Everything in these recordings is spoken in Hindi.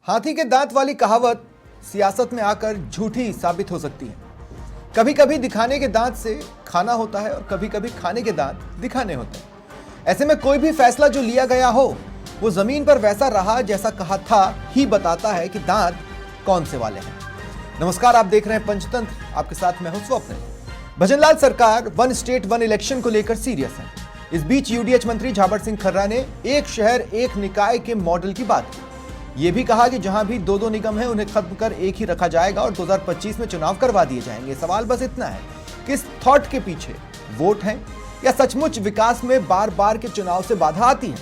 हाथी के दांत वाली कहावत सियासत में आकर झूठी साबित हो सकती है। कभी कभी दिखाने के दांत से खाना होता है और कभी कभी खाने के दांत दिखाने होते हैं। ऐसे में कोई भी फैसला जो लिया गया हो वो जमीन पर वैसा रहा जैसा कहा था ही बताता है कि दांत कौन से वाले हैं। नमस्कार, आप देख रहे हैं पंचतंत्र, आपके साथ मैं हूं स्वप्न। भजनलाल सरकार वन स्टेट वन इलेक्शन को लेकर सीरियस है। इस बीच यूडीएच मंत्री झाबर सिंह खर्रा ने एक शहर एक निकाय के मॉडल की बात की। यह भी कहा कि जहां भी दो निगम हैं उन्हें खत्म कर एक ही रखा जाएगा और 2025 में चुनाव करवा दिए जाएंगे। सवाल बस इतना है कि इस थॉट के पीछे वोट है या सचमुच विकास में बार बार के चुनाव से बाधा आती है।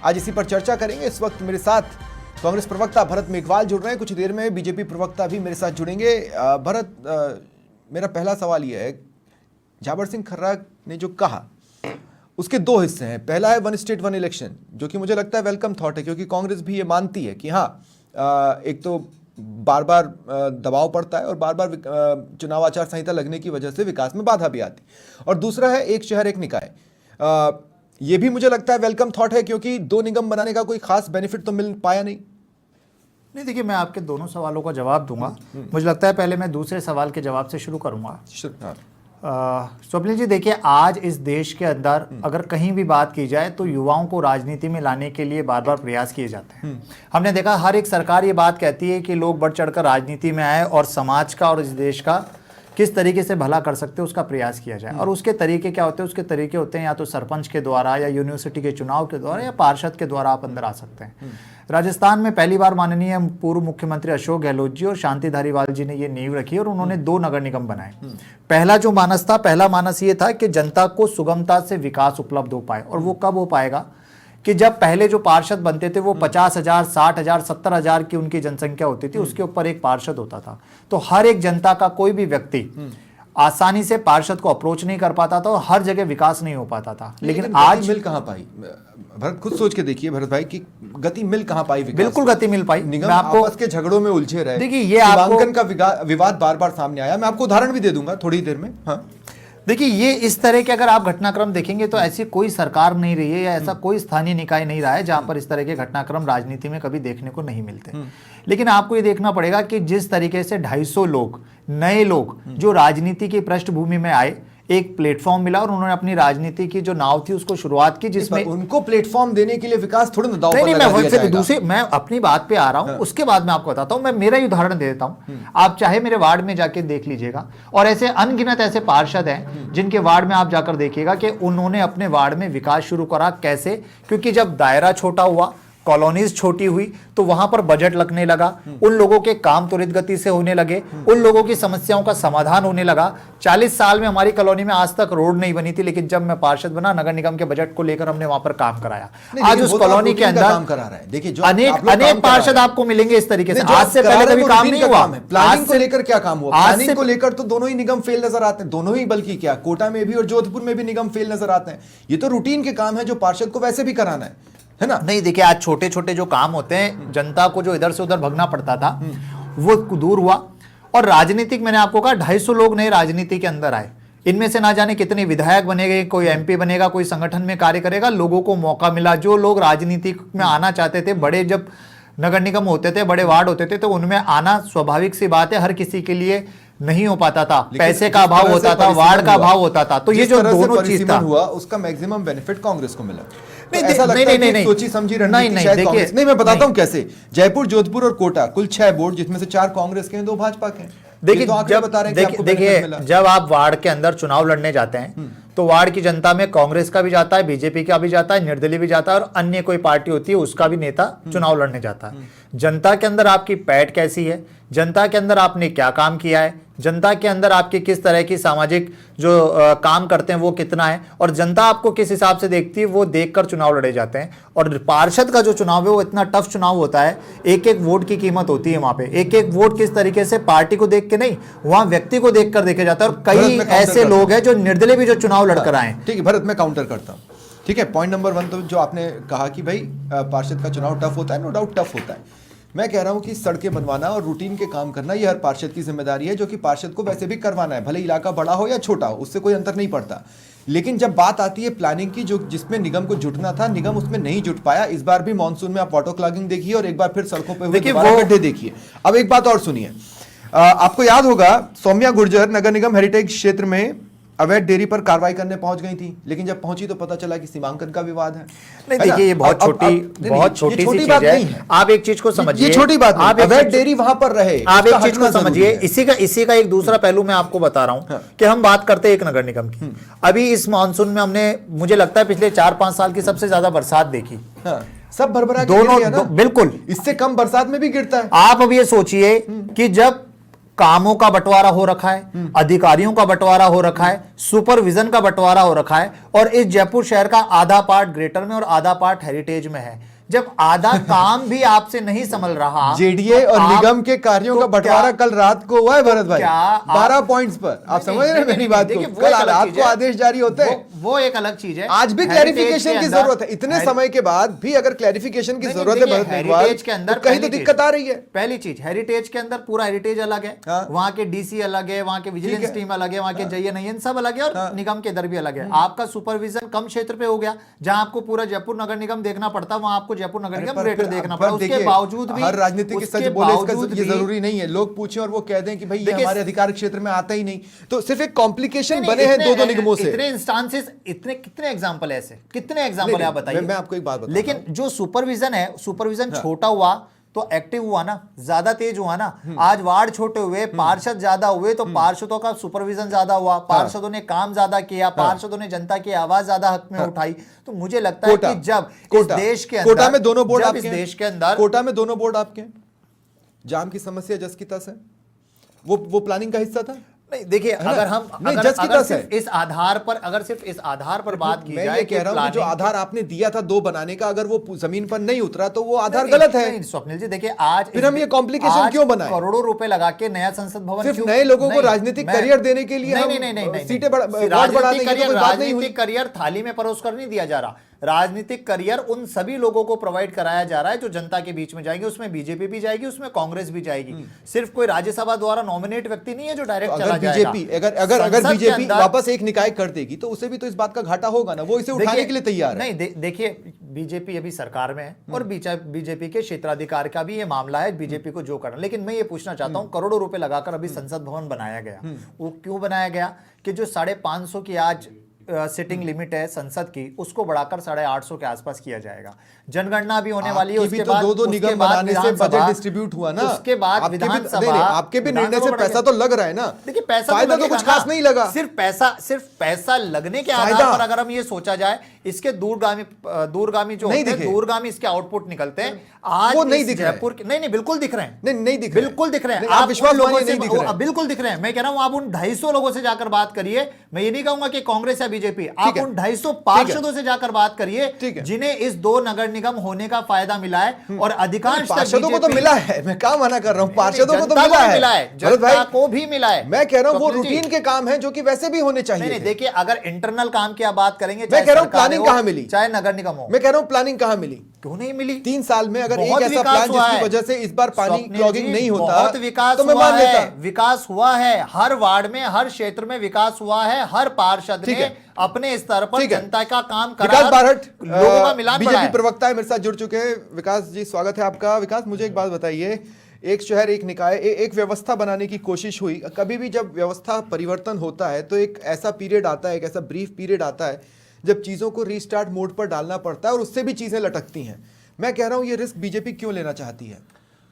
आज इसी पर चर्चा करेंगे। इस वक्त मेरे साथ कांग्रेस प्रवक्ता भरत मेघवाल जुड़ रहे हैं। कुछ देर में बीजेपी प्रवक्ता भी मेरे साथ जुड़ेंगे। भरत, मेरा पहला सवाल यह है, झाबर सिंह खर्रा ने जो कहा उसके दो हिस्से हैं। पहला है वन स्टेट वन इलेक्शन, जो कि मुझे लगता है वेलकम थॉट है, क्योंकि कांग्रेस भी ये मानती है कि हाँ, एक तो बार बार दबाव पड़ता है और बार बार चुनाव आचार संहिता लगने की वजह से विकास में बाधा भी आती। और दूसरा है एक शहर एक निकाय। ये भी मुझे लगता है वेलकम थॉट है, क्योंकि दो निगम बनाने का कोई खास बेनिफिट तो मिल पाया नहीं। देखिए, मैं आपके दोनों सवालों का जवाब दूंगा। मुझे लगता है पहले मैं दूसरे सवाल के जवाब से शुरू करूंगा। स्वप्निल जी, देखिए, आज इस देश के अंदर अगर कहीं भी बात की जाए तो युवाओं को राजनीति में लाने के लिए बार बार प्रयास किए जाते हैं। हमने देखा हर एक सरकार ये बात कहती है कि लोग बढ़ चढ़कर राजनीति में आए और समाज का और इस देश का किस तरीके से भला कर सकते हैं उसका प्रयास किया जाए। और उसके तरीके क्या होते हैं? उसके तरीके होते हैं या तो सरपंच के द्वारा या यूनिवर्सिटी के चुनाव के द्वारा या पार्षद के द्वारा आप अंदर आ सकते हैं। राजस्थान में पहली बार माननीय पूर्व मुख्यमंत्री अशोक गहलोत जी और शांति धारीवाल जी ने ये नींव रखी और उन्होंने दो नगर निगम बनाए। पहला जो मानस था, पहला मानस ये था कि जनता को सुगमता से विकास उपलब्ध हो पाए। और वो कब हो पाएगा? कि जब पहले जो पार्षद बनते थे वो 50,000, 60,000, 70,000 की उनकी जनसंख्या होती थी, उसके ऊपर एक पार्षद होता था। तो हर एक जनता का कोई भी व्यक्ति आसानी से पार्षद को अप्रोच नहीं कर पाता था और हर जगह विकास नहीं हो पाता था। लेकिन आज मिल कहां पाई? भरत, खुद सोच के देखिए भरत भाई कि गति मिल कहां पाई? बिल्कुल गति मिल पाई। निगम आपस के झगड़ों में उलझे रहे। देखिए, ये आपको का विवाद बार बार सामने आया। मैं आपको उदाहरण भी दे दूंगा थोड़ी देर में। हाँ, देखिए, ये इस तरह के अगर आप घटनाक्रम देखेंगे तो ऐसी कोई सरकार नहीं रही है या ऐसा कोई स्थानीय निकाय नहीं रहा है जहां पर इस तरह के घटनाक्रम राजनीति में कभी देखने को नहीं मिलते। लेकिन आपको ये देखना पड़ेगा कि जिस तरीके से 250 लोग, नए लोग जो राजनीति की पृष्ठभूमि में आए, एक प्लेटफॉर्म मिला और उन्होंने अपनी राजनीति की जो नाव थी उसको शुरुआत की, जिसमें उनको प्लेटफॉर्म देने के लिए विकास थोड़ा ना दांव पर नहीं, लगा दिया जाएगा। दूसरी मैं अपनी बात पे आ रहा हूं। उसके बाद मैं आपको बताता हूं। मैं मेरा ही उदाहरण दे देता हूं। आप चाहे मेरे वार्ड में जाके देख लीजिएगा, और ऐसे अनगिनत ऐसे पार्षद हैं जिनके वार्ड में आप जाकर देखिएगा कि उन्होंने अपने वार्ड में विकास शुरू करा। कैसे? क्योंकि जब दायरा छोटा हुआ, कॉलोनीज छोटी हुई, तो वहां पर बजट लगने लगा, उन लोगों के काम त्वरित गति से होने लगे, उन लोगों की समस्याओं का समाधान होने लगा। 40 साल में हमारी कॉलोनी में आज तक रोड नहीं बनी थी, लेकिन जब मैं पार्षद बना, नगर निगम के बजट को लेकर हमने वहां पर काम कराया। आज उस कॉलोनी के अंदर काम करा रहा है। देखिए, अनेक पार्षद आपको मिलेंगे इस तरीके से। आज से पहले कभी काम नहीं हुआ। प्लानिंग को लेकर क्या काम हुआ? प्लानिंग को लेकर तो दोनों ही निगम फेल नजर आते हैं। दोनों ही, बल्कि क्या, कोटा में भी और जोधपुर में भी निगम फेल नजर आते हैं। ये तो रूटीन के काम है जो पार्षद को वैसे भी कराना है ना? नहीं, देखिए, आज छोटे छोटे जो काम होते हैं, जनता को जो इधर से उधर भगना पड़ता था वो दूर हुआ। और राजनीतिक, मैंने आपको कहा 250 लोग नए राजनीति के अंदर आए। इनमें से ना जाने कितने विधायक बनेंगे, कोई एमपी बनेगा, कोई संगठन में कार्य करेगा। लोगों को मौका मिला। जो लोग राजनीति में आना चाहते थे, बड़े जब नगर निगम होते थे, बड़े वार्ड होते थे, तो उनमें आना स्वाभाविक सी बात है, हर किसी के लिए नहीं हो पाता था। पैसे का अभाव होता था, वार्ड का अभाव होता था। तो ये जो दोनों चीज था हुआ, उसका मैक्सिमम बेनिफिट कांग्रेस को मिला। नहीं, सोची समझी रणनीति शायद कांग्रेस। नहीं, मैं बताता हूं कैसे। जयपुर, जोधपुर और कोटा, कुल 6 बोर्ड, जिसमें से 4 कांग्रेस के हैं, 2 भाजपा के हैं। देखिए, जब आप वार्ड के अंदर चुनाव लड़ने जाते हैं तो वार्ड की जनता में कांग्रेस का भी जाता है, बीजेपी का भी जाता है, निर्दलीय भी जाता है, और अन्य कोई पार्टी होती है उसका भी नेता चुनाव लड़ने जाता है। जनता के अंदर आपकी पैठ कैसी है, जनता के अंदर आपने क्या काम किया है, जनता के अंदर आपकी किस तरह की सामाजिक जो काम करते हैं वो कितना है, और जनता आपको किस हिसाब से देखती है, वो देखकर चुनाव लड़े जाते हैं। और पार्षद का जो चुनाव है वो इतना टफ चुनाव होता है। एक एक वोट की कीमत होती है वहां पे। एक एक वोट किस तरीके से, पार्टी को देख के नहीं, वहां व्यक्ति को देखकर देखे जाता है। और कई ऐसे लोग हैं जो निर्दलीय भी जो चुनाव लड़कर आए। ठीक है भरत, मैं काउंटर करता हूं। ठीक है, पॉइंट नंबर 1 तो जो आपने कहा कि भाई पार्षद का चुनाव टफ होता है, नो डाउट टफ होता है। मैं कह रहा हूं कि सड़कें बनवाना और रूटीन के काम करना ये हर पार्षद की जिम्मेदारी है, जो कि पार्षद को वैसे भी करवाना है, भले इलाका बड़ा हो या छोटा हो, उससे कोई अंतर नहीं पड़ता। लेकिन जब बात आती है प्लानिंग की, जो जिसमें निगम को जुटना था, निगम उसमें नहीं जुट पाया। इस बार भी मानसून में आप वाटर क्लॉगिंग देखिए और एक बार फिर सड़कों पे हुए दोबारा गड्ढे देखिए। अब एक बात और सुनिए, आपको याद होगा सौम्या गुर्जर नगर निगम हेरिटेज क्षेत्र में अवैध डेयरी पर कार्रवाई करने पहुंच गई थी, लेकिन जब पहुंची तो पता चला कि सीमांकन का विवाद है। नहीं देखिए, ये बहुत छोटी सी बात नहीं है। आप एक चीज को समझिए, ये छोटी बात नहीं, अवैध डेयरी वहां पर रहे, आप एक चीज को समझिए। इसी का एक दूसरा पहलू मैं आपको बता रहा हूं कि हम बात करते हैं एक नगर निगम की। अभी इस मानसून में हमने, मुझे लगता है पिछले 4-5 साल की सबसे ज्यादा बरसात देखी। सब भरभरा दोनों बिल्कुल, इससे कम बरसात में भी गिरता है। आप अब ये सोचिए कि जब कामों का बंटवारा हो रखा है, अधिकारियों का बंटवारा हो रखा है, सुपरविजन का बंटवारा हो रखा है, और इस जयपुर शहर का आधा पार्ट ग्रेटर में और आधा पार्ट हेरिटेज में है, जब आधा काम भी आपसे नहीं संभल रहा, जेडीए और निगम के कार्यों का बंटवारा कल रात को हुआ है भरत भाई, 12 पॉइंट्स पर। आप समझ रहे हैं मेरी बात को? कल रात को आदेश जारी होते हैं, वो एक अलग चीज है। आज भी क्लैरिफिकेशन की जरूरत है, इतने समय के बाद भी अगर क्लैरिफिकेशन की जरूरत है हेरिटेज के अंदर, कहीं तो दिक्कत आ रही है। पहली चीज, हेरिटेज के अंदर पूरा हेरिटेज अलग है, वहां के डीसी अलग है, वहां के विजिलेंस टीम अलग है, वहां के जयन सब अलग है, और निगम के इधर भी अलग है। आपका सुपरविजन कम क्षेत्र पे हो गया, जहां आपको पूरा जयपुर नगर निगम देखना पड़ता, वहां आपको जयपुर नगर निगम देखना पड़ा। उसके बावजूद भी हर राजनीतिक सच बोले इसका ये जरूरी नहीं है। लोग पूछें और वो कह दें कि भाई ये हमारे अधिकार क्षेत्र में आता ही नहीं, तो सिर्फ एक कॉम्प्लिकेशन बने हैं दो निगमों से। इतने इंस्टांसेस, इतने कितने एग्जांपल ऐसे, कितने एग्जांपल आप बताइए। मैं आपको एक बात बताऊं, लेकिन जो सुपरविजन है, सुपरविजन छोटा हुआ तो एक्टिव हुआ ना, ज्यादा तेज हुआ ना। आज वार्ड छोटे हुए, पार्षद ज्यादा हुए, तो पार्षदों का सुपरविजन ज्यादा हुआ, पार्षदों ने काम ज्यादा किया, पार्षदों ने जनता की आवाज ज्यादा हक में उठाई। तो मुझे लगता है कि जब इस देश के अंदर, कोटा में दोनों बोर्ड आपके, इस देश के अंदर कोटा में दोनों बोर्ड आपके, जाम की समस्या जस की तस है, वो प्लानिंग का हिस्सा था। नहीं देखिए, अगर हम सिर्फ इस आधार पर बात की जाए, कह रहा हूं जो आधार आपने दिया था 2 बनाने का, अगर वो जमीन पर नहीं उतरा तो वो आधार गलत है। स्वप्निल जी देखिए, आज फिर हम ये कॉम्प्लिकेशन क्यों बनाए? करोड़ों रुपए लगा के नया संसद भवन, सिर्फ नए लोगों को राजनीतिक करियर देने के लिए सीटें राजनीतिक करियर थाली में परोस कर नहीं दिया जा रहा। राजनीतिक करियर उन सभी लोगों को प्रोवाइड कराया जा रहा है जो जनता के बीच में जाएंगे। उसमें बीजेपी भी जाएगी, उसमें कांग्रेस भी जाएगी। सिर्फ कोई राज्यसभा द्वारा नॉमिनेट व्यक्ति नहीं है जो डायरेक्ट चला जाएगा। अगर बीजेपी वापस एक निकाय कर देगी तो उसे भी तो इस बात का घाटा होगा ना, वो इसे उठाने के लिए तैयार है। नहीं देखिए, बीजेपी अभी सरकार में है और बीजेपी के क्षेत्राधिकार का भी ये मामला है, बीजेपी को जो करना। लेकिन मैं ये पूछना चाहता हूं, करोड़ों रुपए लगाकर अभी संसद भवन बनाया गया, वो क्यों बनाया गया कि जो 550 की आज सिटिंग लिमिट है संसद की, उसको बढ़ाकर 850 के आसपास किया जाएगा। जनगणना भी होने वाली है, उसके बाद दो निगम बनाने से बजट डिस्ट्रीब्यूट हुआ ना, उसके बाद विधानसभा, आपके भी निर्णय से पैसा तो लग रहा है ना। देखिए, पैसा फायदा तो कुछ खास नहीं लगा, सिर्फ पैसा लगने के आधार पर अगर हम ये सोचा जाए, इसके दूरगामी जो होते हैं, दूरगामी इसके आउटपुट निकलते हैं। आज वो नहीं दिख जयपुर के, नहीं बिल्कुल दिख रहे हैं, नहीं दिख रहे, बिल्कुल दिख रहे हैं। आप विश्वास लोगों से बिल्कुल दिख रहे हैं। मैं कह रहा हूं आप उन 250 लोगों से जाकर बात करिए। मैं ये नहीं कहूंगा कि कांग्रेस या बीजेपी, आप उन 250 पार्षदों से जाकर बात करिए जिन्हें इस 2 नगर निगम होने का फायदा मिला है। और अधिकांश पार्षदों को तो मिला है, मैं क्या मना कर रहा हूं, पार्षदों को तो मिला है, जनता को भी मिला है। मैं कह रहा हूं वो रूटीन के काम है जो कि वैसे भी होने चाहिए। नहीं देखिए, अगर इंटरनल काम की आप बात करेंगे, मैं कह रहा हूं प्लानिंग कहां मिली, चाहे नगर निगम हो, मैं कह रहा हूं प्लानिंग कहां मिली, क्यों नहीं मिली? 3 साल में अगर एक ऐसा प्लान जिसकी वजह से इस बार पानी क्लॉगिंग नहीं होता, बहुत विकास हुआ है, विकास हुआ है। हर वार्ड में, हर क्षेत्र में विकास हुआ है। हर पार्षद ने अपने स्तर पर जनता का काम करा। विकास बारट लोगों का मिलान बढ़ाया। बीजेपी प्रवक्ता है, मेरे साथ जुड़ चुके हैं। विकास जी, स्वागत है आपका। विकास, मुझे एक बात बताइए, एक शहर एक निकाय एक व्यवस्था बनाने की कोशिश हुई। कभी भी जब व्यवस्था परिवर्तन होता है तो एक ऐसा पीरियड आता है, एक ऐसा ब्रीफ पीरियड आता है जब चीजों को रीस्टार्ट मोड पर डालना पड़ता है और उससे भी चीजें लटकती हैं। मैं कह रहा हूं ये रिस्क बीजेपी क्यों लेना चाहती है?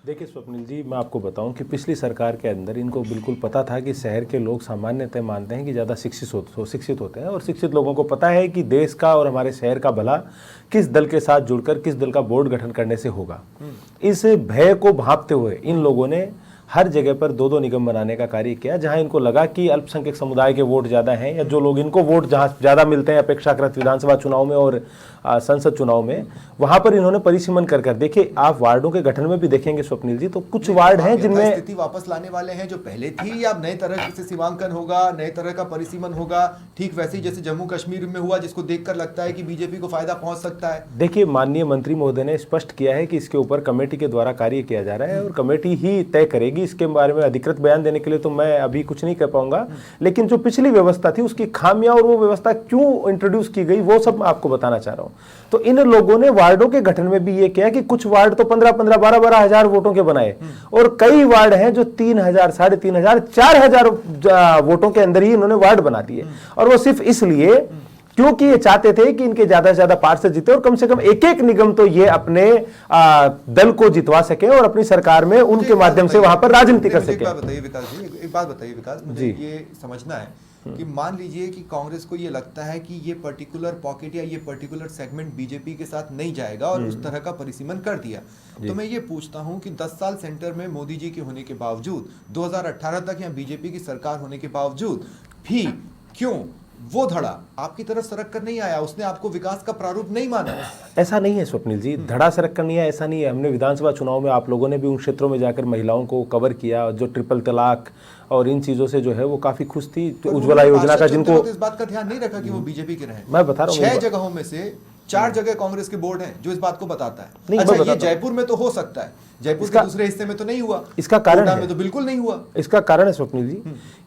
देखिए स्वप्निल जी, मैं आपको बताऊं कि पिछली सरकार के अंदर इनको बिल्कुल पता था कि शहर के लोग सामान्यतः मानते हैं कि ज़्यादा शिक्षित होते हैं, और शिक्षित लोगों को पता है कि देश का और हमारे शहर का भला किस दल के साथ जुड़कर किस दल का बोर्ड गठन करने से होगा। इस भय को भांपते हुए इन लोगों ने हर जगह पर दो दो निगम बनाने का कार्य किया, जहां इनको लगा कि अल्पसंख्यक समुदाय के वोट ज़्यादा हैं या जो लोग इनको वोट जहां ज़्यादा मिलते हैं अपेक्षाकृत विधानसभा चुनाव में और संसद चुनाव में, वहां पर इन्होंने परिसीमन कर देखिए। आप वार्डों के गठन में भी देखेंगे स्वप्निल जी, तो कुछ वार्ड हैं जिनमें स्थिति वापस लाने वाले हैं जो पहले थी, या नए तरह से सीमांकन होगा, नए तरह का परिसीमन होगा, ठीक वैसे ही जैसे जम्मू कश्मीर में हुआ, जिसको देखकर लगता है कि बीजेपी को फायदा पहुंच सकता है। देखिए, माननीय मंत्री महोदय ने स्पष्ट किया है कि इसके ऊपर कमेटी के द्वारा कार्य किया जा रहा है और कमेटी ही तय करेगी। इसके बारे में अधिकृत बयान देने के लिए तो मैं अभी कुछ नहीं कह पाऊंगा, लेकिन जो पिछली व्यवस्था थी उसकी खामियां और वो व्यवस्था क्यों इंट्रोड्यूस की गई वो सब मैं आपको बताना चाह रहा हूं। तो इन लोगों ने वार्डों के गठन में भी ये किया कि कुछ वार्ड तो 15-15, 12-12 हजार वोटों के बनाए और कई वार्ड हैं जो 3,000, 3,500, 4,000 वोटों के अंदर ही इन्होंने वार्ड बना दिए। और वो सिर्फ इसलिए क्योंकि ये चाहते थे कि इनके ज्यादा से ज्यादा पार्षद जीते और कम से कम एक एक निगम तो ये अपने दल को जितवा सके और अपनी सरकार में उनके माध्यम से वहां पर राजनीति कर सके। एक बात बताइए विकास जी, एक बात बताइए विकास, मुझे ये समझना है कि मान लीजिए कि कांग्रेस को ये लगता है कि ये पर्टिकुलर पॉकेट या ये पर्टिकुलर सेगमेंट बीजेपी के साथ नहीं जाएगा और उस तरह का परिसीमन कर दिया, तो मैं ये पूछता हूं कि 10 साल सेंटर में मोदी जी के होने के बावजूद, 2018 तक यहाँ बीजेपी की सरकार होने के बावजूद भी क्यों वो धड़ा आपकी तरफ सरक कर नहीं आया? उसने आपको विकास का प्रारूप नहीं माना? ऐसा नहीं है स्वप्निल जी, धड़ा सरक कर नहीं है, ऐसा नहीं है। हमने विधानसभा चुनाव में आप लोगों ने भी उन क्षेत्रों में जाकर महिलाओं को कवर किया, जो ट्रिपल तलाक और इन चीजों से जो है वो काफी खुश थी। तो उज्ज्वला योजना का जिनको इस बात का ध्यान नहीं रखा कि वो बीजेपी के रहे। मैं बता रहा हूँ 6 जगहों में से 4 जगह कांग्रेस के बोर्ड हैं जो इस बात को बताता है। अच्छा, ये जयपुर में तो हो सकता है, जयपुर के दूसरे हिस्से में तो नहीं हुआ, इसका कारण है, में तो बिल्कुल नहीं हुआ। इसका कारण है स्वप्निल जी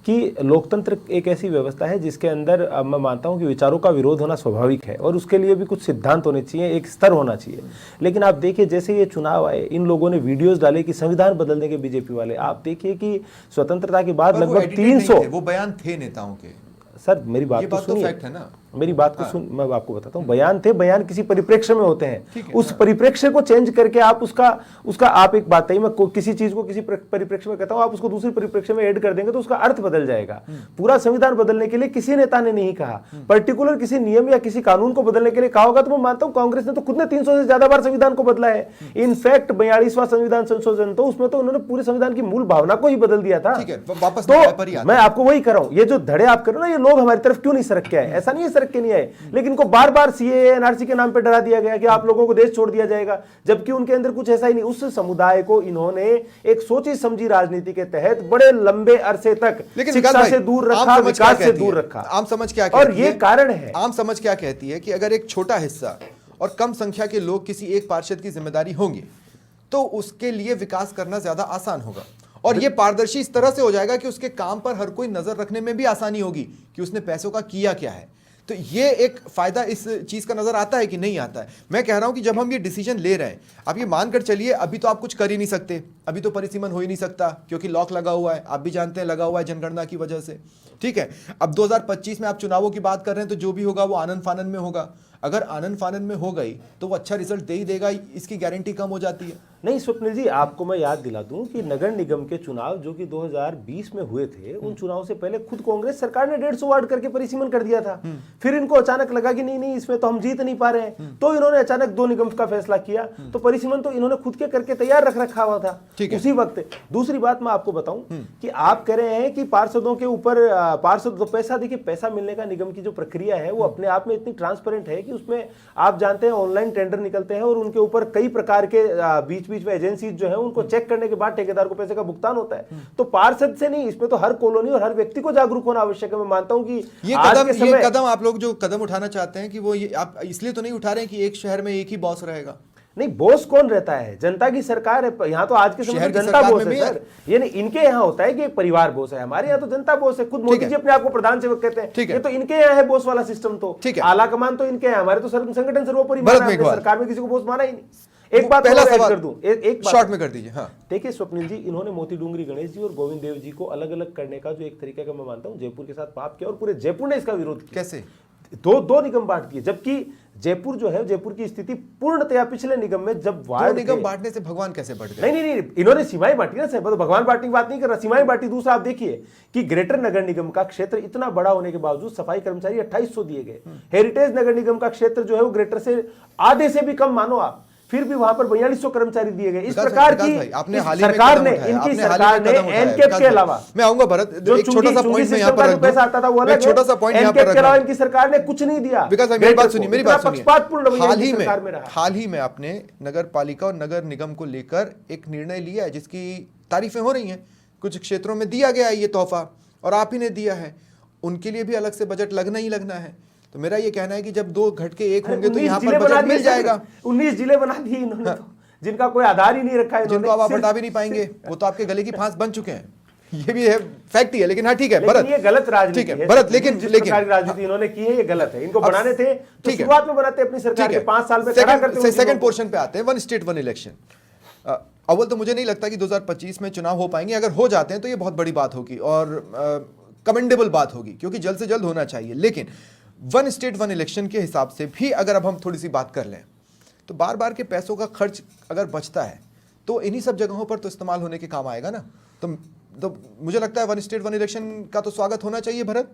कि लोकतंत्र एक ऐसी व्यवस्था है जिसके अंदर मैं मानता हूं कि विचारों का विरोध होना स्वाभाविक है और उसके लिए भी कुछ सिद्धांत होने चाहिए, एक स्तर होना चाहिए। लेकिन आप देखिए जैसे ये चुनाव आए, इन लोगों ने वीडियोस डाले कि संविधान बदल देंगे बीजेपी वाले। आप देखिए कि स्वतंत्रता के बाद लगभग 300 वो बयान थे नेताओं के। सर मेरी बात तो सुनिए, है ना, मेरी बात को सुन, मैं आपको बताता हूँ। बयान थे, बयान किसी परिप्रेक्ष्य में होते हैं, उस परिप्रेक्ष्य को चेंज करके आप उसका आप एक बात है, मैं किसी चीज को किसी परिप्रेक्ष्य में कहता हूँ, आप उसको दूसरी परिप्रेक्ष्य में ऐड कर देंगे तो उसका अर्थ बदल जाएगा। पूरा संविधान बदलने के लिए किसी नेता ने नहीं कहा, पर्टिकुलर किसी नियम या किसी कानून को बदलने के लिए कहा होगा। तो मैं मानता हूँ कांग्रेस ने तो खुद ने 300 से ज्यादा बार संविधान को बदला है। इनफैक्ट 42वां संविधान संशोधन तो उसमें तो उन्होंने पूरे संविधान की मूल भावना को ही बदल दिया था। तो मैं आपको वही कर रहा हूँ, ये जो धड़े आप कर रहे हो ना, ये लोग हमारी तरफ क्यों नहीं सरक के आए? ऐसा नहीं है सरक के नहीं आए, लेकिन इनको बार बार सीएए एनआरसी के नाम पे डरा दिया गया कि आप लोगों को देश छोड़ दिया जाएगा, जबकि उनके अंदर कुछ ऐसा ही नहीं। उस समुदाय को इन्होंने एक सोची समझी राजनीति के तहत बड़े लंबे अरसे तक शिक्षा से दूर रखा, विकास से दूर रखा। आम समझ क्या और ये कारण है, आम समझ क्या कहती है कि अगर एक छोटा हिस्सा और कम संख्या के लोग किसी एक पार्षद की जिम्मेदारी होंगे तो उसके लिए विकास करना ज्यादा आसान होगा और ये पारदर्शी इस तरह से हो जाएगा कि उसके काम पर हर कोई नजर रखने में भी आसानी होगी कि उसने पैसों का किया क्या है। तो ये एक फायदा इस चीज का नजर आता है कि नहीं आता है? मैं कह रहा हूं कि जब हम ये डिसीजन ले रहे हैं, आप ये मानकर चलिए अभी तो आप कुछ कर ही नहीं सकते, अभी तो परिसीमन हो ही नहीं सकता क्योंकि लॉक लगा हुआ है, आप भी जानते हैं लगा हुआ है जनगणना की वजह से, ठीक है। अब 2025 में आप चुनावों की बात कर रहे हैं तो जो भी होगा वो आनंद फानन में होगा। अगर आनंद फानन में हो गई तो वो अच्छा रिजल्ट दे ही देगा, इसकी गारंटी कम हो जाती है। नहीं स्वप्निल जी, आपको मैं याद दिला दूं कि नगर निगम के चुनाव जो कि 2020 में हुए थे, उन चुनाव से पहले खुद कांग्रेस सरकार ने 150 वार्ड करके परिसीमन कर दिया था। फिर इनको अचानक लगा कि नहीं इसमें तो हम जीत नहीं पा रहे हैं, तो इन्होंने अचानक 2 निगम का फैसला किया। तो परिसीमन तो इन्होंने खुद के करके तैयार रख रखा हुआ था उसी वक्त। दूसरी बात मैं आपको बताऊं कि आप कह रहे हैं कि पार्षदों के ऊपर पार्षद पैसा, देखिए पैसा मिलने का निगम की जो प्रक्रिया है वो अपने आप में इतनी ट्रांसपेरेंट है कि उसमें आप जानते हैं ऑनलाइन टेंडर निकलते हैं और उनके ऊपर कई प्रकार के बीच बीच में एजेंसी जो है उनको चेक करने के बाद ठेकेदार को पैसे का भुगतान होता है। तो पार्षद से नहीं, इसमें तो हर कॉलोनी और हर व्यक्ति को जागरूक होना आवश्यक है। मैं मानता हूं कि ये कदम आप लोग जो कदम उठाना चाहते हैं कि वो ये आप इसलिए तो नहीं उठा रहे हैं कि एक शहर में एक ही बॉस रहेगा। नहीं, बॉस कौन रहता है? जनता की सरकार है। यहाँ तो आज के समय में जनता बॉस है सर। ये नहीं, इनके यहाँ होता है कि एक परिवार बॉस है, हमारे यहाँ तो जनता बॉस है। खुद मोदी जी अपने आप को प्रधान सेवक कहते हैं। ये तो इनके यहाँ है बॉस वाला सिस्टम। तो आला कमान तो इनके यहाँ, हमारे तो संगठन सर्वोपरि सरकार में किसी को बॉस माना ही नहीं। एक बात पहला सवाल कर दूं, एक शॉर्ट में कर दीजिए। हाँ देखिए स्वप्निल जी, इन्होंने मोती डूंगरी गणेश जी और गोविंद देव जी को अलग अलग करने का जो एक तरीका का मैं मानता हूं जयपुर के साथ पाप किया और पूरे जयपुर ने इसका विरोध किया। कैसे? दो निगम बांट दिए, जबकि जयपुर जो है, जयपुर की स्थिति पूर्णतया पिछले निगम में जब वार्ड निगम बांटने से भगवान कैसे बढ़ गए? नहीं, इन्होंने सीमाएं बांटी ना सर, तो भगवान बांटने की बात नहीं कर रहा, सीमाएं बांटी। दूसरा आप देखिए कि ग्रेटर नगर निगम का क्षेत्र इतना बड़ा होने के बावजूद सफाई कर्मचारी 2800 दिए गए। हेरिटेज नगर निगम का क्षेत्र जो है वो ग्रेटर से आधे से भी कम, मानो आप फिर भी वहां पर 4200 कर्मचारी दिए गए। इस विकास प्रकार भाई, की विकास भाई, आपने इस हाल ही में सरकार कदम ने उठाया, इनकी आपने हाल ही में सरकार ने कदम उठाया, एनकेप विकास के भाई। अलावा मैं आऊंगा भरत, एक छोटा सा पॉइंट मैं यहाँ पर रख पैसा आता था वो दूं, मैं अलग छोटा सा पॉइंट यहाँ पर रख एनकेप के अलावा दूं। इनकी सरकार ने कुछ नहीं दिया। विकास भाई, मेरी बात सुनिए, मेरी बात सुनिए। पक्षपातपूर्ण रवैया हाल इनकी ही में सरकार में रहा। हाल ही में आपने नगर पालिका और नगर निगम को लेकर एक निर्णय लिया है जिसकी तारीफें हो रही हैं। कुछ क्षेत्रों में दिया गया है ये तोहफा और आप ही ने दिया है, उनके लिए भी अलग से बजट लगना ही लगना है। तो मेरा ये कहना है कि जब दो घट के एक होंगे तो यहाँ पर बजट मिल जाएगा। 19 जिले बना दिए इन्होंने तो, जिनका कोई आधार ही नहीं रखा है, जिनको आप हटा भी नहीं पाएंगे, वो तो आपके गले की फांस बन चुके हैं। ये भी है, फैक्ट ही है। लेकिन हाँ ठीक है भरत, ये गलत राजनीति ठीक है भरत, लेकिन जिस प्रकार की राजनीति इन्होंने की है ये गलत है। इनको बनाने थे तो शुरुआत में बनाते अपनी सरकार के 5 साल में खड़ा करते। सेकंड पोर्शन पे आते हैं, वन स्टेट वन इलेक्शन। अव्वल तो मुझे नहीं लगता कि 2025 में चुनाव हो पाएंगे। अगर हो जाते हैं तो ये बहुत बड़ी बात होगी और कमेंडेबल बात होगी, क्योंकि जल्द से जल्द होना चाहिए। लेकिन वन स्टेट वन इलेक्शन के हिसाब से भी अगर अब हम थोड़ी सी बात कर लें तो बार बार के पैसों का खर्च अगर बचता है तो इन्हीं सब जगहों पर तो इस्तेमाल होने के काम आएगा ना। तो मुझे लगता है वन स्टेट वन इलेक्शन का तो स्वागत होना चाहिए भरत।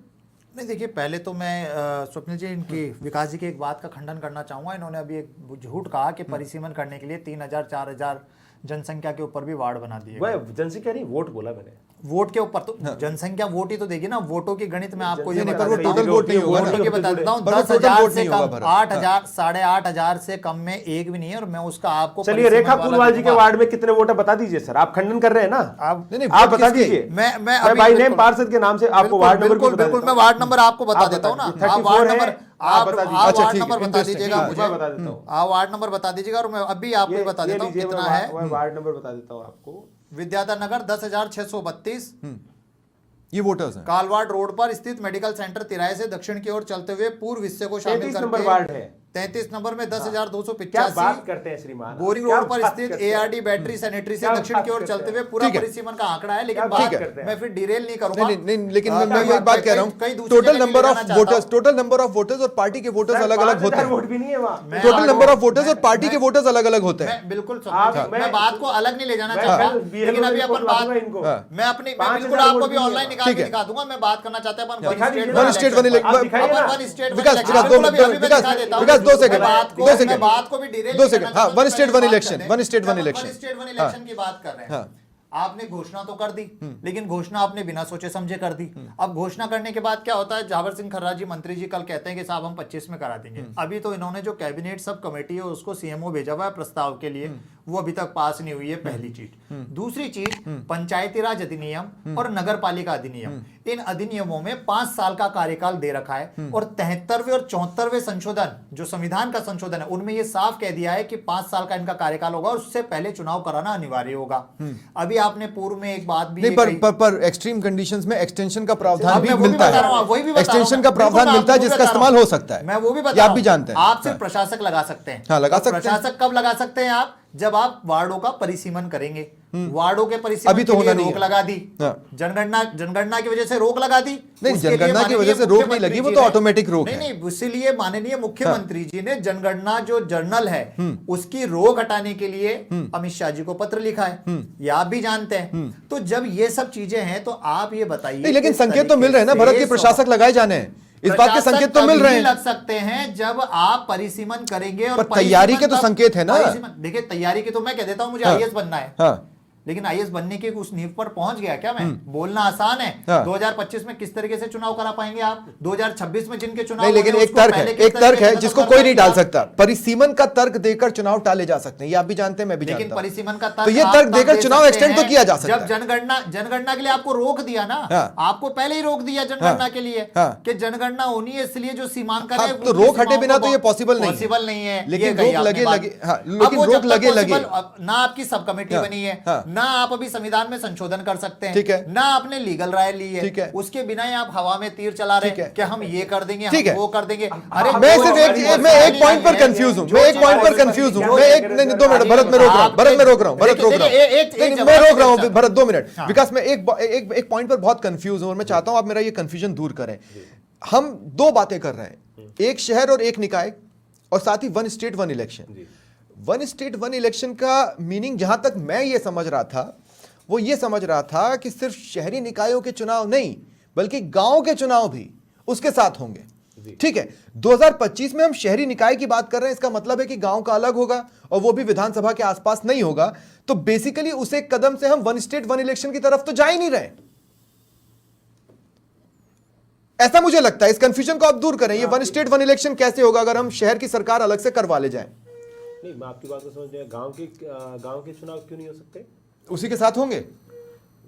नहीं देखिए, पहले तो मैं स्वप्निल जी इनकी विकास जी की एक बात का खंडन करना चाहूँगा। इन्होंने अभी एक झूठ कहा कि परिसीमन करने के लिए 3000 4000 जनसंख्या के ऊपर भी वार्ड बना दिए। वह जनसंख्या नहीं, वोट बोला मैंने। वोट के ऊपर तो जनसंख्या वोट ही तो देगी ना। वोटों की गणित में आपको ये पर वो टोटल वोट नहीं होगा ना। वोटों की बता देता हूँ, पर वो 10,000 total vote से नहीं होगा कम, भरत। 8,000 8,500 से कम में एक भी नहीं है। और मैं उसका आपको चलिए रेखा कुलवाल जी के वार्ड में कितने वोट है बता दीजिए सर। आप खंडन कर रहे हैं ना, आप आप बता दीजिए। मैं बाई नेम पार्षद के नाम से आपको वार्ड नंबर बिल्कुल मैं वार्ड नंबर आपको बता देता हूँ ना। आप वार्ड नंबर आप वार्ड नंबर बता दीजिएगा मुझे, बता देता हूँ। आप वार्ड नंबर बता दीजिएगा और मैं अभी आपको बता देता हूँ कितना है। वार्ड नंबर बता देता हूँ आपको। विद्याधर नगर 10,632, ये वोटर्स हैं। कालवाड़ रोड पर स्थित मेडिकल सेंटर तिराहे से दक्षिण की ओर चलते हुए पूर्व हिस्से को शामिल 33 करके नंबर वार्ड है। 33 नंबर में 10,285। क्या बात करते हैं श्रीमान, बोरिंग रोड पर स्थित एआरडी बैटरी सैनिटरी से दक्षिण की ओर चलते हुए पूरा परिसीमन का आंकड़ा है। लेकिन बात मैं फिर डिरेल नहीं करूंगा। नहीं, लेकिन मैं एक बात कह रहा हूँ, टोटल नंबर ऑफ वोटर्स और पार्टी के वोटर्स अलग अलग होते हैं। वोट भी नहीं है वहाँ। टोटल नंबर ऑफ वोटर्स और पार्टी के वोटर्स अलग अलग होते हैं। बिल्कुल मैं बात को अलग नहीं ले जाना चाहता, लेकिन अभी अपन बात मैं अपनी बिल्कुल आपको भी ऑनलाइन निकाल के दिखा दूंगा। मैं बात करना चाहता हूँ वन स्टेट वन इलेक्शन। विकास 2 सेकंड बात को भी डिरेल 2 सेकंड। हाँ, वन स्टेट वन इलेक्शन की बात कर रहे हैं। आपने घोषणा तो कर दी, लेकिन घोषणा आपने बिना सोचे समझे कर दी। अब घोषणा करने के बाद क्या होता है, जावर सिंह खर्रा जी मंत्री जी कल कहते हैं कि साहब हम 25 में करा देंगे। अभी तो इन्होंने जो कैबिनेट सब कमेटी है उसको सीएमओ भेजा हुआ है प्रस्ताव के लिए, वो अभी तक पास नहीं हुई है, पहली चीज। दूसरी चीज, पंचायती राज अधिनियम और नगर पालिका अधिनियम, इन अधिनियमों में 5 साल का कार्यकाल दे रखा है। और 73वें और 74वें संशोधन जो संविधान का संशोधन है उनमें ये साफ कह दिया है कि 5 साल का इनका कार्यकाल होगा और उससे पहले चुनाव कराना अनिवार्य होगा। अभी आपने पूर्व में एक बात भी नहीं, पर एक्सट्रीम कंडीशंस में एक्सटेंशन का प्रावधान भी मिलता है। एक्सटेंशन का प्रावधान मिलता है जिसका इस्तेमाल हो सकता है। मैं वो भी बता रहा हूं, आप भी जानते हैं। आप सिर्फ प्रशासक लगा सकते हैं। हाँ, लगा सकते हैं। प्रशासक कब लगा सकते हैं आप, जब आप वार्डों का परिसीमन करेंगे। वार्डों के परिसीमन अभी तो के लिए होना नहीं रोक है। लगा दी। हाँ। जनगणना की वजह से रोक लगा दी। नहीं, उसके लिए जनगणना की वजह से रोक नहीं लगी, वो तो ऑटोमेटिक रोक है। नहीं, इसीलिए माननीय मुख्यमंत्री जी ने जनगणना जो जर्नल है उसकी रोक हटाने के लिए अमित शाह जी को पत्र लिखा है, ये आप भी जानते हैं। तो जब ये सब चीजें हैं तो आप ये बताइए। लेकिन संकेत तो मिल रहे हैं ना भरत, के प्रशासक लगाए जाने हैं, इस बात के संकेत तो मिल रहे हैं। लग सकते हैं जब आप परिसीमन करेंगे। और तैयारी के तो संकेत है ना। देखिए तैयारी के तो मैं कह देता हूं मुझे आईएएस बनना है। हाँ। लेकिन आईएएस बनने के उस नींव पर पहुंच गया क्या मैं? बोलना आसान है। 2025 में किस तरीके से चुनाव करा पाएंगे आप? 2026 में जिनके चुनाव नहीं, लेकिन एक तर्क है जिसको कोई नहीं डाल सकता। परिसीमन का तर्क देकर चुनाव टाले जा सकते हैं, ये आप भी जानते हैं, मैं भी जानता हूं। लेकिन परिसीमन का तर्क तो ये तर्क देकर चुनाव एक्सटेंड तो किया जा सकता है। जब जनगणना के लिए आपको रोक दिया ना, आपको पहले ही रोक दिया जनगणना के लिए कि जनगणना होनी है, इसलिए जो सीमांकन है तो रोक हटे बिना तो ये पॉसिबल नहीं है। लेकिन रोक लगे ना आपकी सब कमेटी बनी है, ना आप अभी संविधान में संशोधन कर सकते हैं, ठीक है, ना आपने लीगल राय ली है, उसके बिना ही आप हवा में तीर चला रहे हैं कि हम ये कर देंगे, हम वो कर देंगे। अरे मैं सिर्फ एक पॉइंट पर कंफ्यूज हूं, मैं एक पॉइंट पर कंफ्यूज हूं। मैं एक 2 मिनट भरत में रोक रहा हूं, मैं रोक रहा हूं भरत 2 मिनट। विकास में एक पॉइंट पर बहुत कंफ्यूज हूं और मैं चाहता हूं आप मेरा ये कंफ्यूजन दूर करें। हम 2 बातें कर रहे हैं, एक शहर और एक निकाय, और साथ ही one state one election. One state one election का मीनिंग जहां तक मैं ये समझ रहा था, वो ये समझ रहा था कि सिर्फ शहरी निकायों के चुनाव नहीं बल्कि गांव के चुनाव भी उसके साथ होंगे। ठीक है, 2025 में हम शहरी निकाय की बात कर रहे हैं, इसका मतलब है कि गांव का अलग होगा और वो भी विधानसभा के आसपास नहीं होगा। तो बेसिकली उस एक कदम से हम वन स्टेट वन इलेक्शन की तरफ तो जा ही नहीं रहे। ऐसा मुझे लगता है। इस कंफ्यूजन को आप दूर करें। ये वन स्टेट वन इलेक्शन कैसे होगा अगर हम शहर की सरकार अलग से करवा ले जाएं? नहीं, मैं आपकी बात को समझ गया। गांव के चुनाव क्यों नहीं हो सकते? उसी के साथ होंगे।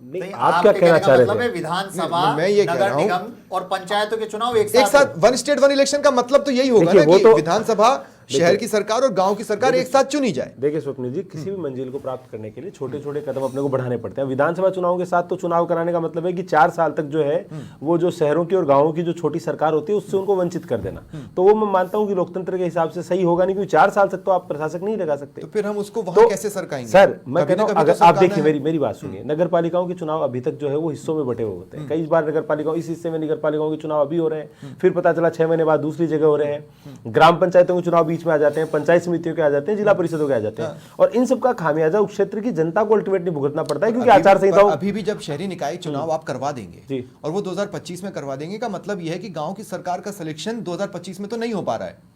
नहीं, आप क्या कहना चाह रहे थे? विधानसभा, मैं ये कह रहा नगर हूं, निगम और पंचायतों के चुनाव एक साथ वन स्टेट वन इलेक्शन का मतलब तो यही होगा ना कि विधानसभा, शहर की सरकार और गांव की सरकार एक साथ चुनी जाए। देखिए स्वप्निल जी, किसी भी मंजिल को प्राप्त करने के लिए छोटे छोटे कदम अपने को बढ़ाने पड़ते हैं। विधानसभा चुनाव के साथ तो चुनाव कराने का मतलब है कि 4 साल तक जो है वो जो शहरों की और गांवों की जो छोटी सरकार होती है उससे उनको वंचित कर देना। तो वो मैं मानता हूं कि लोकतंत्र के हिसाब से सही होगा नहीं, क्योंकि 4 साल तक तो आप प्रशासक नहीं लगा सकते। तो फिर हम उसको वहां कैसे सरकाएंगे? सर मैं कहता हूं, अगर आप देखिए मेरी बात सुनिए, नगर पालिकाओं के चुनाव अभी तक जो है वो हिस्सों में बटे हुए होते हैं। कई बार नगर पालिकाओं, इस हिस्से में नगर पालिकाओं के चुनाव अभी हो रहे हैं, फिर पता चला 6 महीने बाद दूसरी जगह हो रहे हैं। ग्राम पंचायतों के चुनाव बीच में आ जाते हैं, पंचायत समितियों के आ जाते हैं, जिला परिषदों के आ जाते हैं, और इन सब का खामियाजा उस क्षेत्र की जनता को अल्टीमेटली भुगतना पड़ता है, क्योंकि आचार संहिताओं। अभी भी जब शहरी निकाय चुनाव आप करवा देंगे और वो 2025 में करवा देंगे, का मतलब यह है कि गांव की सरकार का सिलेक्शन 2025 में तो नहीं हो पा रहा है।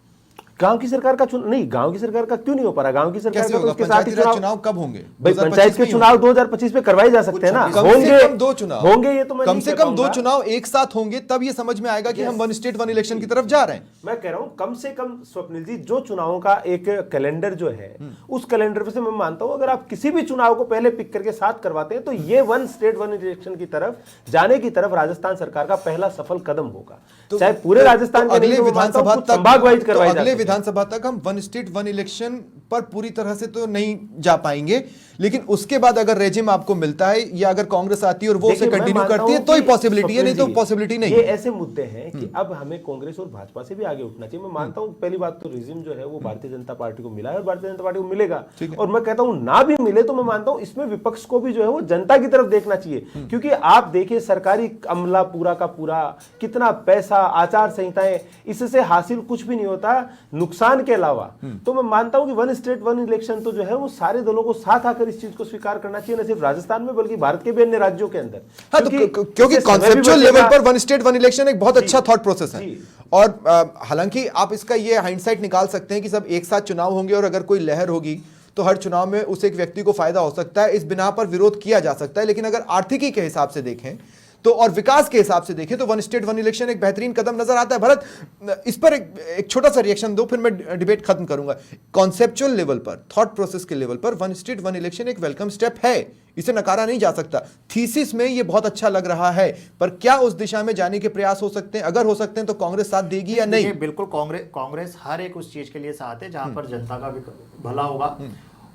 गांव की सरकार का नहीं, गांव की सरकार का क्यों नहीं हो पा रहा? गांव की सरकार का तो उसके साथ ही चुनाव कब होंगे? भाई पंचायत के चुनाव 2025 में करवाए जा सकते हैं ना। होंगे 2 चुनाव होंगे, ये तो मैं कम से कम 2 चुनाव एक साथ होंगे, तब ये समझ में आएगा कि हम वन स्टेट वन इलेक्शन की तरफ जा रहे हैं। मैं कह रहा हूं कम से कम स्वप्निल जी, जो चुनावों का एक कैलेंडर जो है उस कैलेंडर पे से मैं मानता हूं अगर आप किसी भी चुनाव को पहले पिक करके साथ करवाते हैं तो ये वन स्टेट वन इलेक्शन की तरफ जाने की तरफ राजस्थान सरकार का पहला सफल कदम होगा। चाहे पूरे राजस्थान के अगले विधानसभा तक, संभाग वाइज करवाए अगले विधानसभा तक हम वन स्टेट वन इलेक्शन पर पूरी तरह से तो नहीं जा पाएंगे, लेकिन उसके बाद अगर रेजिम आपको मिलता है या अगर कांग्रेस आती है और वो उसे कंटिन्यू करती है तो ही पॉसिबिलिटी है, नहीं तो पॉसिबिलिटी नहीं। ये ऐसे मुद्दे हैं कि अब हमें कांग्रेस और भाजपा से भी आगे उठना चाहिए। मैं मानता हूं पहली बात तो रेजिम जो है वो भारतीय जनता पार्टी को मिला है और भारतीय जनता पार्टी को मिलेगा, और मैं कहता हूं ना भी मिले तो मैं मानता हूं इसमें विपक्ष को भी जो है वो जनता की तरफ देखना चाहिए, क्योंकि आप देखिए सरकारी अमला पूरा का पूरा कितना पैसा, आचार संहिताएं, इससे हासिल कुछ भी नहीं होता नुकसान के अलावा। तो मैं मानता हूं कि वन स्टेट वन इलेक्शन तो जो है वो सारे दलों को साथ आकर इस चीज को स्वीकार करना चाहिए, न सिर्फ राजस्थान में बल्कि भारत के भी अन्य राज्यों के अंदर। हाँ, क्योंकि कॉन्सेप्चुअल लेवल पर वन स्टेट वन इलेक्शन एक बहुत अच्छा थॉट प्रोसेस है। और हालांकि आप इसका ये हाइंडसाइट निकाल सकते हैं कि सब एक साथ चुनाव होंगे और अगर कोई लहर होगी तो हर चुनाव में उस एक व्यक्ति को फायदा हो सकता है, इस बिना पर विरोध किया जा सकता है। लेकिन अगर आर्थिकी के हिसाब से देखें तो और विकास के हिसाब से देखें तो वन स्टेट वन इलेक्शन एक बेहतरीन कदम नजर आता है। भरत, इस पर एक छोटा सा रिएक्शन दो, फिर मैं डिबेट खत्म करूंगा। कॉन्सेप्चुअल लेवल पर, थॉट प्रोसेस के लेवल पर वन स्टेट वन इलेक्शन एक वेलकम स्टेप है, इसे नकारा नहीं जा सकता। थीसिस में ये बहुत अच्छा लग रहा है, पर क्या उस दिशा में जाने के प्रयास हो सकते हैं? अगर हो सकते हैं तो कांग्रेस साथ देगी या नहीं? बिल्कुल, कांग्रेस हर एक उस चीज के लिए साथ है जहां पर जनता का भी भला होगा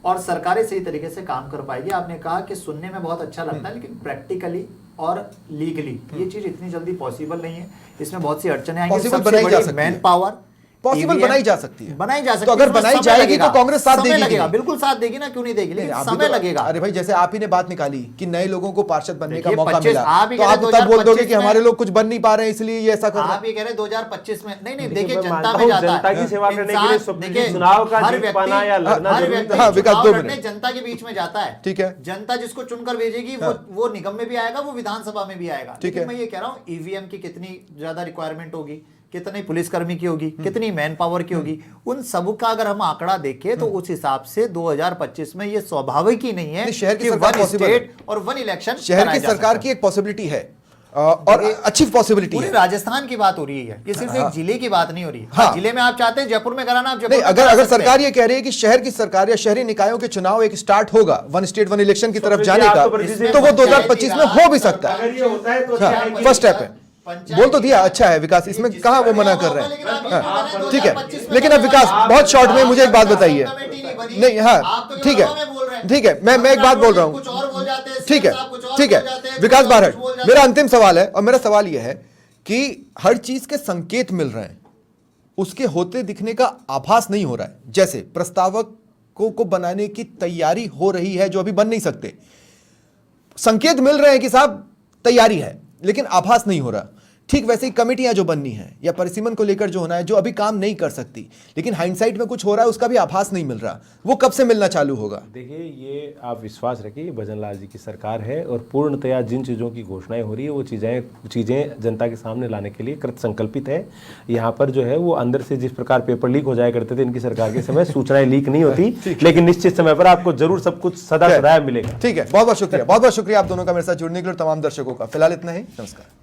और सरकारें सही तरीके से काम कर पाएगी। आपने कहा कि सुनने में बहुत अच्छा लगता है, लेकिन प्रैक्टिकली और लीगली ये चीज इतनी जल्दी पॉसिबल नहीं है। इसमें बहुत सी अड़चने आएंगी। पॉसिबल बनाई जा सकती है, मैन पावर पॉसिबल बनाई जा सकती है, बनाई जा सकती है। तो अगर बनाई जाएगी तो कांग्रेस साथ देगी, लगेगा, बिल्कुल साथ देगी ना, क्यों नहीं देगी, लेकिन समय लगेगा। अरे भाई, जैसे आप ही ने बात निकाली कि नए लोगों को पार्षद बनने का मौका 25 मिला, तो आप तब बोल दोगे कि हमारे लोग कुछ बन नहीं पा रहे हैं इसलिए ये ऐसा कर रहे हैं। आप ये कह रहे हैं 2025 में नहीं, देखिए मैं जनता मानता में हूं जाता है, जनता की सेवा करने के लिए देखिए चुनाव का जीत पाना या लड़ना हर जरूरी व्यक्ति हाँ, विकास, चुनाव 2 लड़ने मिनट। जनता के बीच में जाता है। ठीक है, जनता जिसको चुनकर भेजेगी वो निगम में भी आएगा, वो विधानसभा में भी आएगा। ठीक है, मैं ये कह रहा हूँ ईवीएम की कितनी ज्यादा रिक्वायरमेंट होगी, कितनी पुलिसकर्मी की होगी, कितनी मैन पावर की होगी, उन सब का अगर हम आंकड़ा देखें तो उस हिसाब से 2025 में ये स्वाभाविक ही नहीं है शहर की कि सरकार वन स्टेट और वन इलेक्शन शहर की सरकार की एक पॉसिबिलिटी है और अच्छी पॉसिबिलिटी पूरे है। राजस्थान की बात हो रही है, ये सिर्फ एक जिले की बात नहीं हो रही है। हाँ। जिले में आप चाहते हैं जयपुर में कराना, आप जयपुर नहीं, में अगर करा सकते सरकार हैं। ये कह रही है कि शहर की सरकार या शहरी निकायों के चुनाव एक स्टार्ट होगा वन स्टेट वन इलेक्शन की तरफ जाने का, तो वो 2025 में हो भी सकता है। अगर ये होता है तो फर्स्ट स्टेप है, बोल तो दिया, अच्छा है विकास, इसमें कहां वो मना कर रहे हैं? ठीक है, लेकिन अब विकास बहुत शॉर्ट में मुझे एक बात बताइए। नहीं, हाँ ठीक है, ठीक है, मैं एक बात बोल रहा हूँ, ठीक है, ठीक है विकास बारहट, मेरा अंतिम सवाल है और मेरा सवाल यह है कि हर चीज के संकेत मिल रहे हैं, उसके होते दिखने का आभास नहीं हो रहा है। जैसे प्रस्तावकों को बनाने की तैयारी हो रही है जो अभी बन नहीं सकते, संकेत मिल रहे हैं कि साहब तैयारी है, लेकिन आभास नहीं हो रहा। ठीक वैसे ही कमेटियां जो बननी है या परिसीमन को लेकर जो होना है, जो अभी काम नहीं कर सकती, लेकिन हाइंडसाइट में कुछ हो रहा है उसका भी आभास नहीं मिल रहा, वो कब से मिलना चालू होगा? देखिए, ये आप विश्वास रखिए, भजन लाल जी की सरकार है और पूर्णतया जिन चीज़ों की घोषणाएं हो रही है वो चीज़ें जनता के सामने लाने के लिए कृत संकल्पित है। यहाँ पर जो है वो अंदर से जिस प्रकार पेपर लीक हो जाया करते थे इनकी सरकार के समय, सूचनाएं लीक नहीं होती, लेकिन निश्चित समय पर आपको जरूर सब कुछ सदा सदैव मिलेगा। ठीक है, बहुत बहुत शुक्रिया, बहुत बहुत शुक्रिया आप दोनों का मेरे साथ जुड़ने के लिए, तमाम दर्शकों का। फिलहाल इतना ही, नमस्कार।